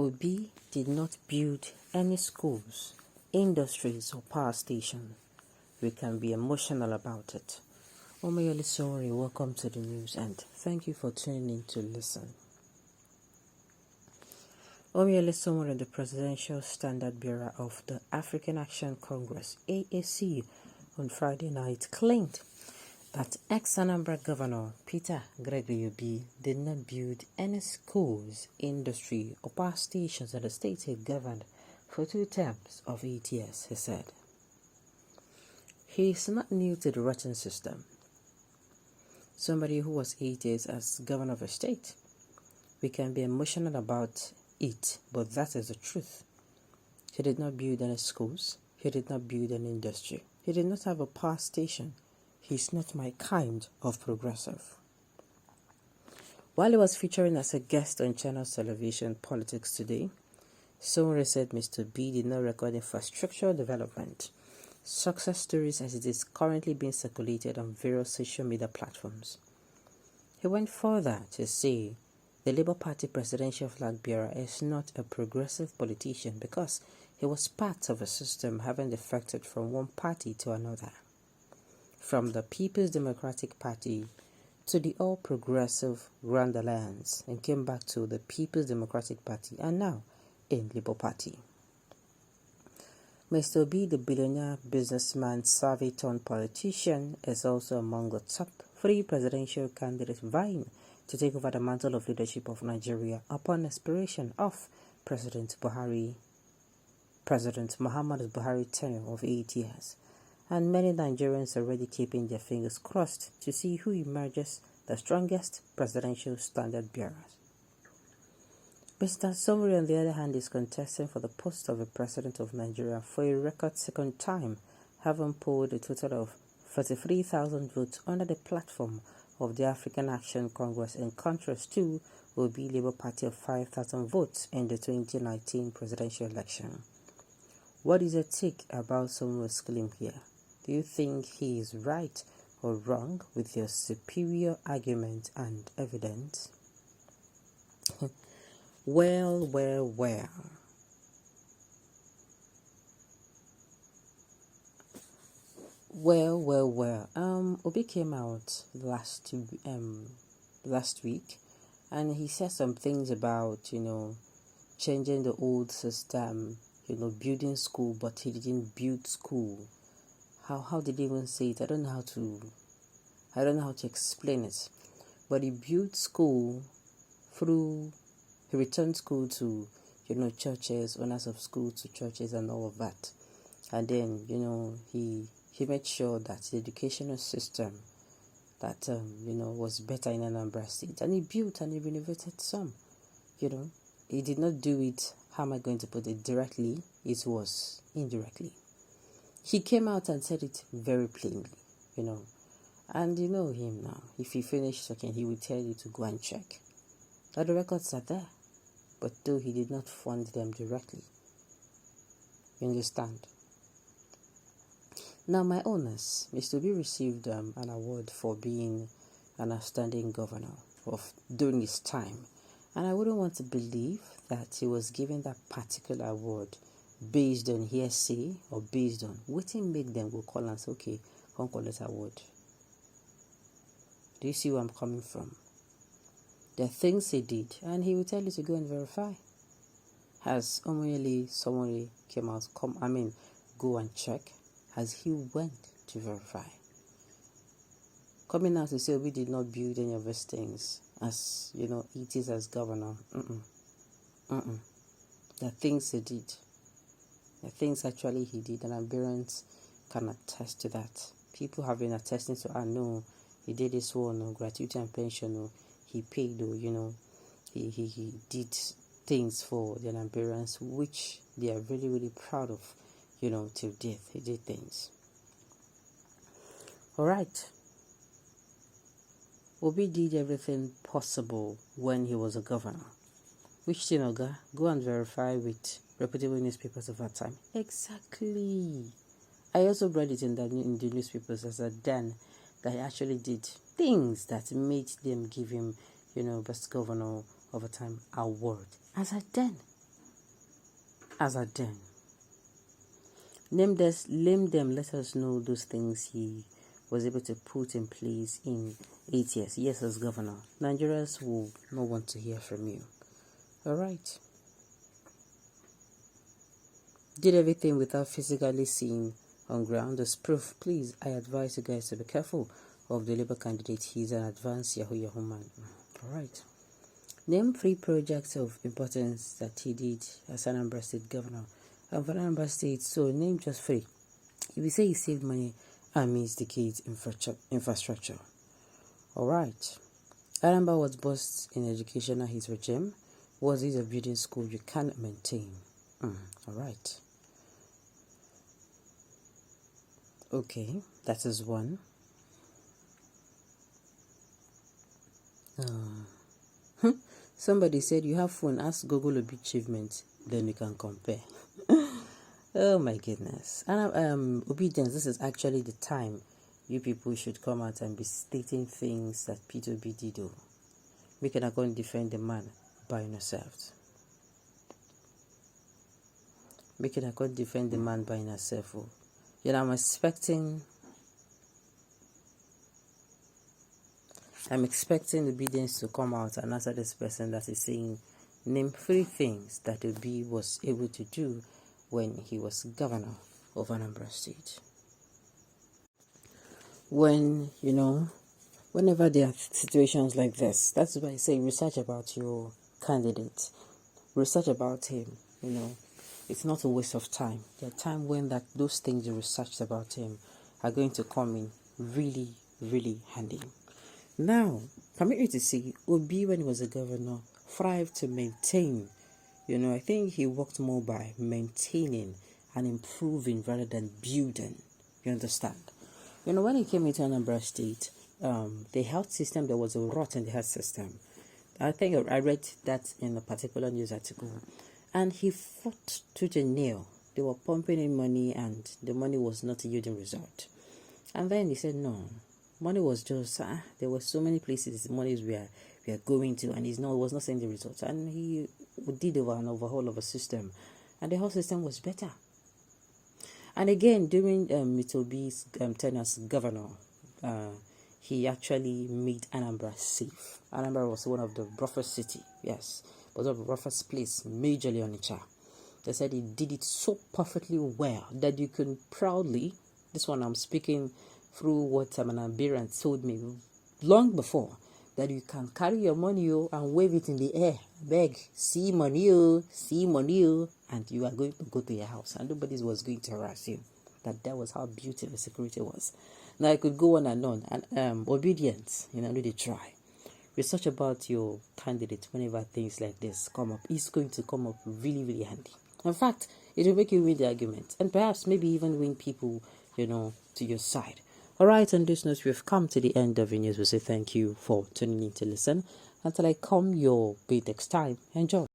Obi did not build any schools, industries, or power station. We can be emotional about it. Sowore, welcome to the news and thank you for tuning in to listen. Sowore, the Presidential Standard Bearer of the African Action Congress, AAC, on Friday night claimed that ex-Anambra Governor Peter Gregory Obi did not build any schools, industry, or power stations that the state had governed for 2 terms of 8 years, he said. He is not new to the rotten system. Somebody who was 8 years as governor of a state. We can be emotional about it, but that is the truth. He did not build any schools. He did not build an industry. He did not have a power station. He's not my kind of progressive. While he was featuring as a guest on Channel Television Politics Today, Sowore said Mr. B did not record infrastructural development, success stories as it is currently being circulated on various social media platforms. He went further to say the Labour Party presidential flag bearer is not a progressive politician because he was part of a system having defected from one party to another, from the People's Democratic Party to the All Progressive Grand Alliance, and came back to the People's Democratic Party and now in Labour Party. Mr. B, the billionaire businessman, savvy-turned politician, is also among the top 3 presidential candidates vying to take over the mantle of leadership of Nigeria upon expiration of President Muhammadu Buhari's tenure of 8 years. And many Nigerians are already keeping their fingers crossed to see who emerges the strongest presidential standard bearers. Mr. Sowore, on the other hand, is contesting for the post of the President of Nigeria for a record second time, having polled a total of 43,000 votes under the platform of the African Action Congress, in contrast to Obi Labour Party of 5,000 votes in the 2019 presidential election. What is your take about Sowore's claim here? Do you think he is right or wrong with your superior argument and evidence? Well. Obi came out last week, and he said some things about, changing the old system, building school, but he didn't build school. How did he even say it? I don't know how to explain it. But he built school he returned school to, churches, owners of school to churches and all of that. And then, he made sure that the educational system that, was better in Anambra State. And he built and he renovated some, He did not do it, how am I going to put it, directly. It was indirectly. He came out and said it very plainly, And you know him now. If he finished talking, he will tell you to go and check. Now the records are there. But though he did not fund them directly. You understand? Now, my honors, Mr. B received an award for being an outstanding governor during his time. And I wouldn't want to believe that he was given that particular award based on hearsay or based on what make them go call and say, okay, come collect award. Do you see where I'm coming from? There are things he did, and he will tell you to go and verify. Has Sowore came out, go and check. As he went to verify. Coming out to say we did not build any of these things, as it is as governor. There are things he did. There are things actually he did, and Nigerians can attest to that. People have been attesting to, no, he did this one, gratuity and pension, he paid, he did things for the Nigerians, which they are really, really proud of, till death. He did things. Alright. Obi did everything possible when he was a governor. Which thing, go and verify with reputable newspapers of that time. Exactly. I also read it in the newspapers as a then that he actually did things that made them give him, best governor of a time award. As a then. as at then. Name them, let us know those things he was able to put in place in 8 years. Yes, as governor. Nigerians will not want to hear from you. Alright. Did everything without physically seeing on ground. As proof, please, I advise you guys to be careful of the Labour candidate. He's an advanced Yahoo man. Alright. Name 3 projects of importance that he did as Anambra State governor. And for Anambra State, so name just 3. If you say he saved money, and means decades infrastructure. Alright. Anambra was bust in education at his regime. Was it a building school you cannot maintain? Alright. Okay, that is one. Somebody said you have phone, ask Google a big achievement, then you can compare. Oh my goodness. And Obi'S, this is actually the time you people should come out and be stating things that P2B did. We cannot go and defend the man by yourself. We cannot go defend the man by yourself. You know, I'm expecting Obi'S to come out and answer this person that is saying, name 3 things that Obi was able to do when he was governor of Anambra State. Whenever there are situations like this, that's why I say research about your candidate, research about him. It's not a waste of time. There are times when those things you researched about him are going to come in really, really handy. Now, permit me to see Obi, when he was a governor, thrived to maintain. I think he worked more by maintaining and improving rather than building. You understand? When he came into Anambra State, the health system, there was a rot in the health system. I think I read that in a particular news article. And he fought tooth and nail. They were pumping in money and the money was not yielding result. And then he said, no, money was just, there were so many places monies we are going to, and it was not seeing the results. And he did an overhaul of a system, and the whole system was better. And again, during Obi's tenure as governor, he actually made Anambra safe. Anambra was one of the roughest city, yes, was one of the roughest place, majorly on Onitsha. They said he did it so perfectly well that you can proudly, this one I'm speaking through what an Nigerian told me long before, that you can carry your money and wave it in the air, beg, see money, and you are going to go to your house and nobody was going to harass you. That was how beautiful security was. Now I could go on and on. And Obi'S, really try. Research about your candidate whenever things like this come up. It's going to come up really, really handy. In fact, it will make you win the argument and perhaps maybe even win people, to your side. Alright, on this note, we've come to the end of the news. We say thank you for tuning in to listen. Until I come your way next time, enjoy.